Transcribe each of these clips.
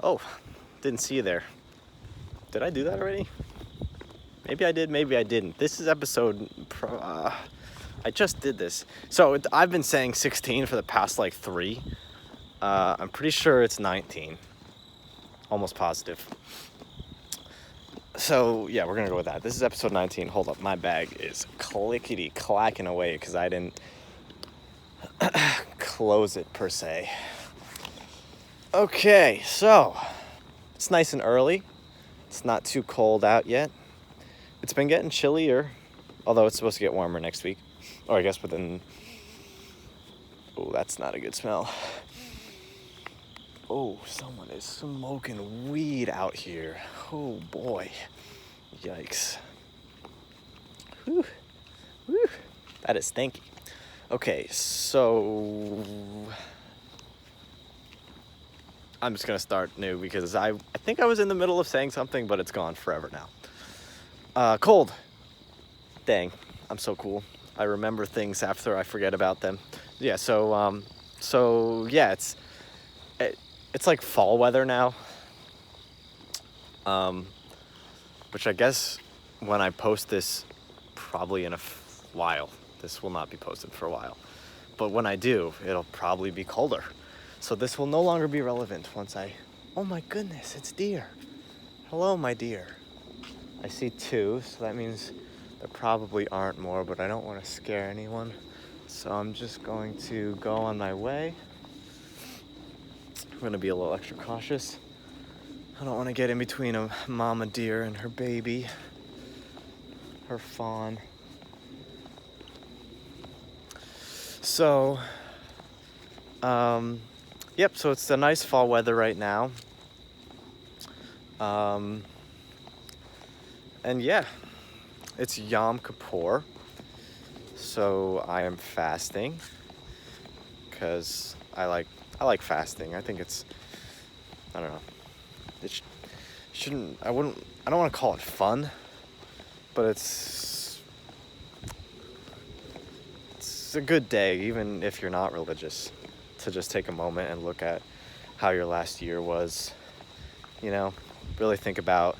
Oh, didn't see you there. Did I do that already? Maybe I did, maybe I didn't. This is episode... I just did this. So I've been saying 16 for the past like 3. I'm pretty sure it's 19. Almost positive. So yeah, we're gonna go with that. This is episode 19. Hold up, my bag is clickety clacking away because I didn't close it per se. Okay, so it's nice and early. It's not too cold out yet. It's been getting chillier, although it's supposed to get warmer next week. Or I guess within... Oh, that's not a good smell. Oh, someone is smoking weed out here. Oh boy. Yikes. Whew. Whew. That is stinky. Okay, so... I'm just gonna start new because I think I was in the middle of saying something, but it's gone forever now. Cold. Dang, I'm so cool. I remember things after I forget about them. Yeah, so yeah, it's like fall weather now. Which I guess when I post this, probably in a while. This will not be posted for a while. But when I do, it'll probably be colder. So this will no longer be relevant once I... Oh my goodness, it's deer. Hello, my deer. I see 2, so that means there probably aren't more, but I don't want to scare anyone. So I'm just going to go on my way. I'm going to be a little extra cautious. I don't want to get in between a mama deer and her baby, her fawn. So, yep, so it's the nice fall weather right now. And yeah, it's Yom Kippur. So I am fasting because I like fasting. I think it's, I don't know. It shouldn't, I don't want to call it fun, but it's a good day, even if you're not religious, to just take a moment and look at how your last year was, you know, really think about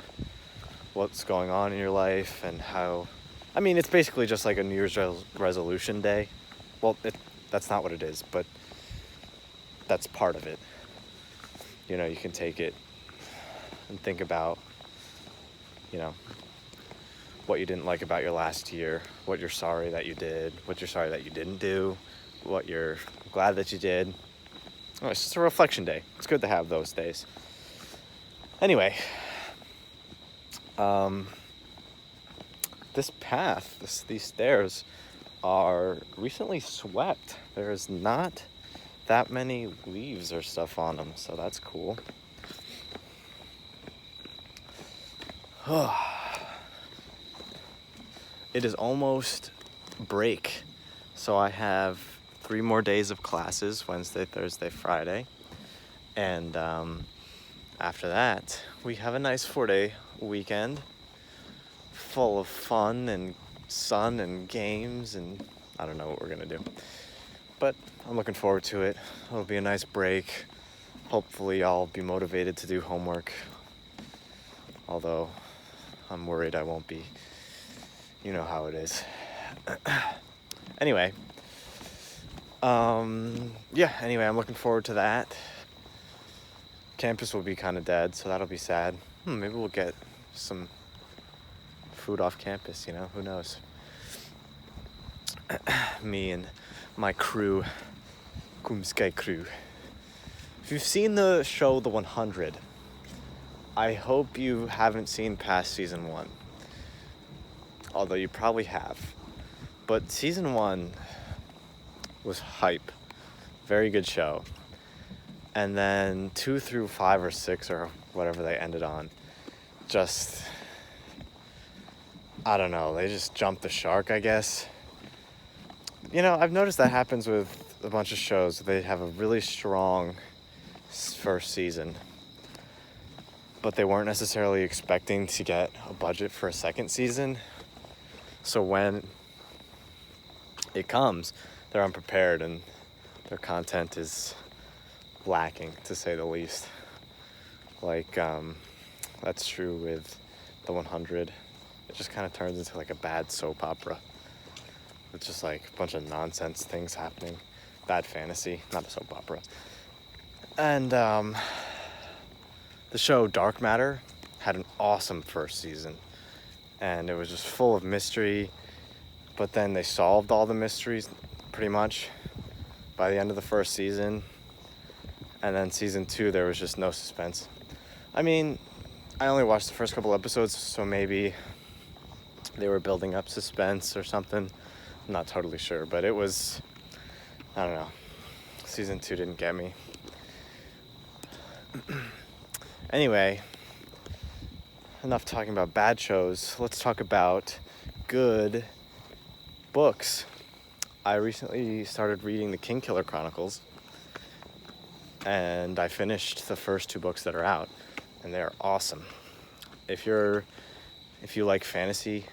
what's going on in your life and how, I mean, it's basically just like a New Year's resolution day. Well, that's not what it is, but that's part of it. You know, you can take it and think about, you know, what you didn't like about your last year, what you're sorry that you did, what you're sorry that you didn't do, what you're glad that you did. Oh, it's just a reflection day. It's good to have those days. Anyway, this path, these stairs are recently swept. There's not that many leaves or stuff on them, so that's cool. It is almost break, so I have 3 more days of classes, Wednesday, Thursday, Friday, and after that, we have a nice 4-day weekend full of fun and sun and games, and I don't know what we're gonna do, but I'm looking forward to it. It'll be a nice break. Hopefully I'll be motivated to do homework, although I'm worried I won't be. You know how it is. Anyway, anyway, I'm looking forward to that. Campus will be kind of dead, so that'll be sad. Maybe we'll get some food off campus, you know, who knows. Me and my crew, Kumsky crew. If you've seen the show The 100, I hope you haven't seen past season 1. Although you probably have. But season 1 was hype. Very good show. And then 2 through 5 or 6 or whatever they ended on, just, I don't know, they just jumped the shark, I guess. You know, I've noticed that happens with a bunch of shows. They have a really strong first season, but they weren't necessarily expecting to get a budget for a second season. So when it comes, they're unprepared and their content is lacking, to say the least. Like, that's true with The 100. It just kind of turns into like a bad soap opera. It's just like a bunch of nonsense things happening. Bad fantasy, not a soap opera. And the show Dark Matter had an awesome first season. And it was just full of mystery. But then they solved all the mysteries pretty much by the end of the first season. And then season 2, there was just no suspense. I mean, I only watched the first couple episodes, so maybe they were building up suspense or something. I'm not totally sure, but it was, I don't know. Season 2 didn't get me. Anyway, enough talking about bad shows. Let's talk about good books. I recently started reading the Kingkiller Chronicles, and I finished the first 2 books that are out, and they're awesome. If you like fantasy,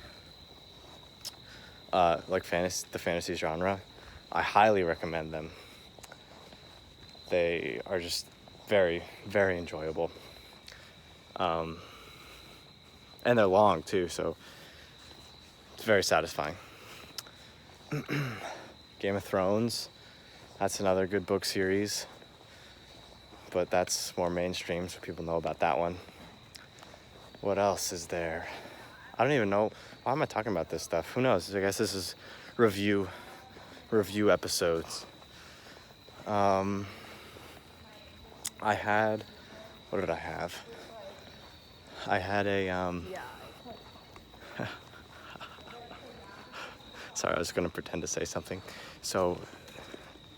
the fantasy genre, I highly recommend them. They are just very, very enjoyable. And they're long too, so it's very satisfying. Game of Thrones, that's another good book series, but that's more mainstream, so people know about that one. What else is there? I don't even know. Why am I talking about this stuff? Who knows? I guess this is review episodes. What did I have? I had a, sorry, I was going to pretend to say something. So,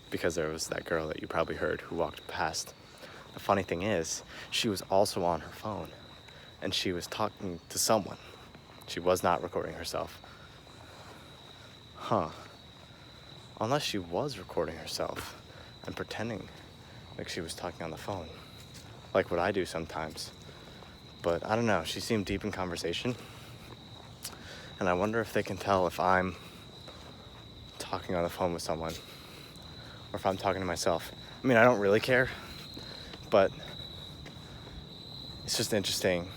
because there was that girl that you probably heard who walked past. The funny thing is, she was also on her phone, and she was talking to someone. She was not recording herself. Huh. Unless she was recording herself and pretending like she was talking on the phone. Like what I do sometimes. But I don't know, she seemed deep in conversation. And I wonder if they can tell if I'm talking on the phone with someone or if I'm talking to myself. I mean, I don't really care, but it's just interesting.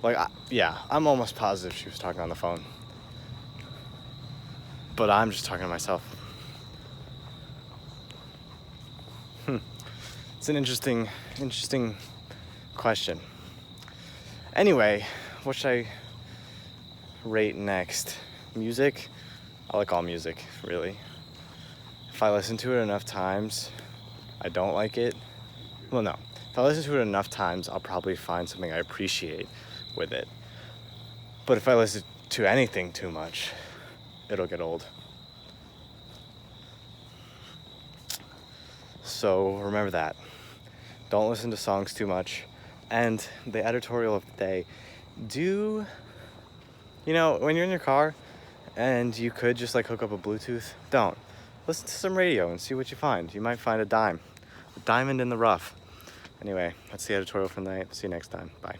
Like, I'm almost positive she was talking on the phone. But I'm just talking to myself. It's an interesting question. Anyway, what should I rate next? Music? I like all music, really. If I listen to it enough times, I don't like it. Well, no. If I listen to it enough times, I'll probably find something I appreciate with it. But if I listen to anything too much, it'll get old. So remember that. Don't listen to songs too much. And the editorial of the day, when you're in your car and you could just like hook up a Bluetooth, don't. Listen to some radio and see what you find. You might find a diamond in the rough. Anyway, that's the editorial for the night. See you next time. Bye.